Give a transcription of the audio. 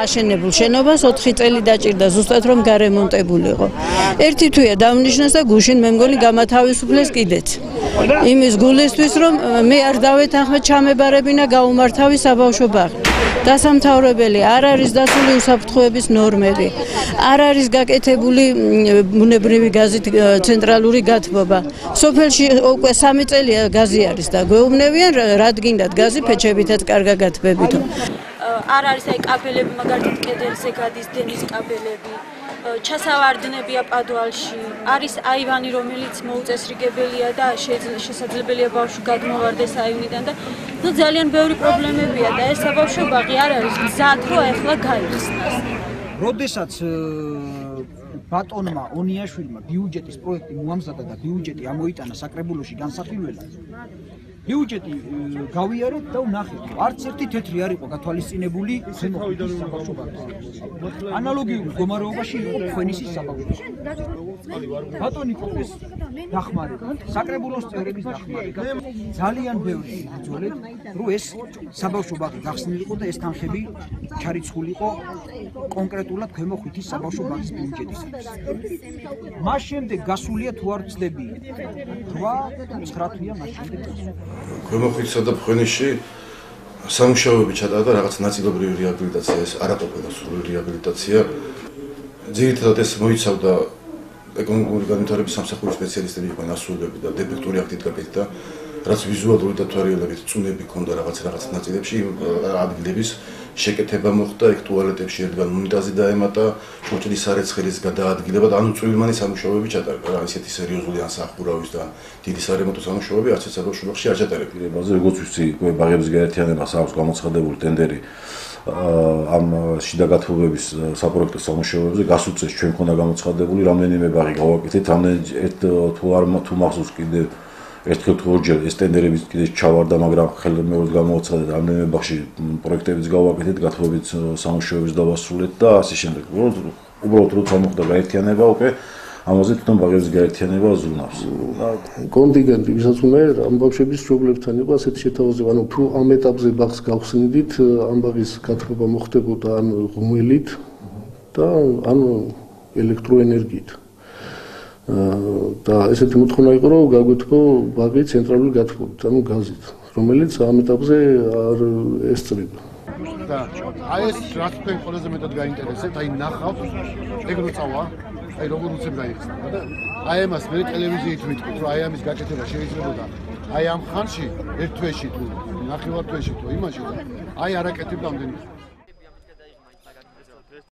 აშენებულ შენობას 4 წელი დაჭირდა ზუსტად რომ გარემონტებულიყო. ერთი თვეა დავნიშნეს და გუშინ მე მგონი გამათავისუფლეს კიდეც. იმის გულისთვის რომ მე არ დავეთანხმე ჩამებარებინა გაუმართავი საბავშვო ბაღი. დასამთავრებელი არ არის დაცული უსაფრთხოების ნორმები. არ არის გაკეთებული ბუნებრივი გაზით ცენტრალური გათბობა. სოფელში უკვე 3 წელია გაზი არის და გვეუბნებიან რად გინდათ გაზი ფეჩებითაც კარგა გათბებითო. არ არის აი კაბელები მაგალითად კედელზე გადის დენის კაბელები. ჩასავარდნებია პადვალში. არის აივანი რომელიც მოუწესრიგებელია და შესაძლებელია ბავშვი გადმოვარდეს აივნიდან და ძალიან ბევრი პრობლემებია და ეს საბავშვო ბაღი არ არის გზად რომ ახლა გაიხსნას. როდესაც ბატონმა ონიაშვილმა ბიუჯეტის პროექტი მოამზადა და ბიუჯეტი ამოიტანა საკრებულოში განსახილველად ბიუჯეტი გავიარეთ და ვნახეთ არც ერთი თეთრი არ იყო გათვალისწინებული ზემოხვითის საბავშვო ბაღზე. ანალოგიურ მდგომარეობაში იყო ქვენისის საბავშვო ბაღი. ბატონი ყოფეს დახმარება, საკრებულოს წევრების დახმარება. ძალიან ბევრი ბრძოლეთ, რომ ეს საბავშვო ბაღი გახსნილიყო და ეს თანხები ჩარიცხულიყო კონკრეტულად ქვემო ხვითის საბავშვო ბაღის ბიუჯეტისათვის. მას შემდეგ გასულია თუ არ ვცდები 8-9 თვეა მას შემდეგ გასული. ქვემო ხვითსა და ფხენისში სამუშაოები ჩატარდა და რაღაც ნაწილობრივი რეაბილიტაცია, ეს არაყოფილა სრული რეაბილიტაცია. ძირითადად ეს მოიცავდა ეკონომიკური განვითარების სამსახურის სპეციალისტები იყვნენ ასულები და დეფექტური აქტით გაკეთდა, რაც ვიზუალური დათვალიერებით წუნები ჰქონდა რაღაც ნაწილებში ადგილების შეკეთება მოხდა, ეგ ტუალეტებში ერთგან უნიტაზი დაემატა, ჭურჭლის სარეცხელის გადაადგილება და ანუ წვრილმანი სამუშაოები ჩატარდა. რა ისეთი სერიოზული ან სახურავის და დიდი სარემონტო სამუშაოები არც ერთ საბავშვო ბაღში არ ჩატარებია. როგორც ვიცი, ბაღების გაერთიანებას აქვს გამოცხადებული ტენდერი ამ შიდა გათბობების საპროექტო სამუშაოებზე. გასულ წელს ჩვენ მქონდა გამოცხადებული, რამდენიმე ბაღი გავაკეთეთ, თუ მახსოვს კიდე ერთხელ თუ ორჯერ ეს ტენდერებიც კიდე ჩავარდა, მაგრამ ხელმეორედ გამოაცხადეთ, რამდენიმე ბაღში პროექტებიც გავაკეთეთ, გათბობების სამუშაოებს დავასრულეთ და ასე შემდეგ. უბრალოდ როცა მოხდა გაერთიანება, უკვე ამაზე თვითონ ბაღების გაერთიანება ზრუნავს. კონტინგენტი, ვისაც უნდა ამ ბავშვების პრობლემებთან იყო ასეთი შეთავაზება, ანუ თუ ამ ეტაპზე ბაღს გავხსნიდით, ამ ბაღის გათბობა მოხდებოდა ან ღუმელით და ან ელექტროენერგიით. და ესეთი მოთხოვნა იყო, რომ გაგვეთქო ბაღი ცენტრალური გათბობით, ანუ გაზით, რომელიც ამ ეტაპზე არ ესწრება. და აი ეს რაც თქვენ ყველაზე მეტად გაინტერესებთ, აი ნახავთ, ეგ რო წავა, აი როგორ უცებ გაიხსნა და აი ამას მე ტელევიზიით ვიტყვით, რომ აი ამის გაკეთება შეიძლებოდა აი ამ ხანში ერთ თვეში თუ ნახევარ თვეში თუ იმაში და აი არაკეთებდა ამდენი.